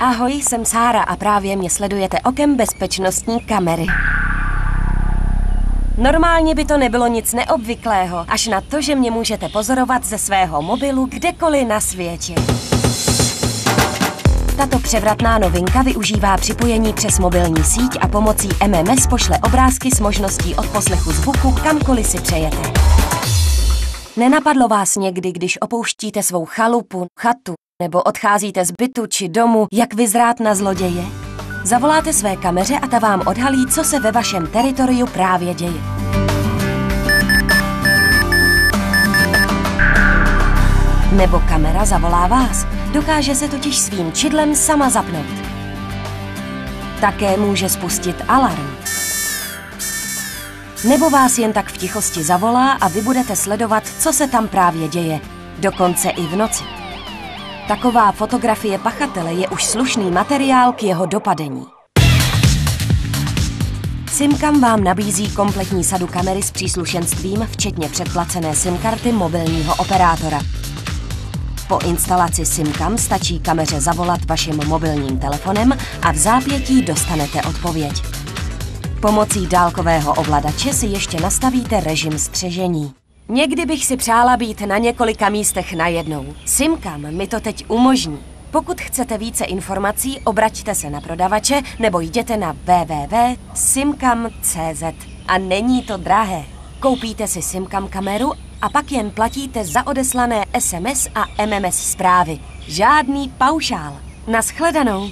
Ahoj, jsem Sára a právě mě sledujete okem bezpečnostní kamery. Normálně by to nebylo nic neobvyklého, až na to, že mě můžete pozorovat ze svého mobilu kdekoliv na světě. Tato převratná novinka využívá připojení přes mobilní síť a pomocí MMS pošle obrázky s možností odposlechu zvuku kamkoliv si přejete. Nenapadlo vás někdy, když opouštíte svou chalupu, chatu nebo odcházíte z bytu či domu, jak vyzrát na zloděje? Zavoláte své kameře a ta vám odhalí, co se ve vašem teritoriu právě děje. Nebo kamera zavolá vás. Dokáže se totiž svým čidlem sama zapnout. Také může spustit alarm. Nebo vás jen tak v tichosti zavolá a vy budete sledovat, co se tam právě děje, dokonce i v noci. Taková fotografie pachatele je už slušný materiál k jeho dopadení. SimCam vám nabízí kompletní sadu kamery s příslušenstvím, včetně předplacené SIM-karty mobilního operátora. Po instalaci SimCam stačí kameře zavolat vaším mobilním telefonem a v zápětí dostanete odpověď. Pomocí dálkového ovladače si ještě nastavíte režim střežení. Někdy bych si přála být na několika místech najednou. SimCam mi to teď umožní. Pokud chcete více informací, obraťte se na prodavače nebo jděte na www.simcam.cz. A není to drahé. Koupíte si SimCam kameru a pak jen platíte za odeslané SMS a MMS zprávy. Žádný paušál. Naschledanou.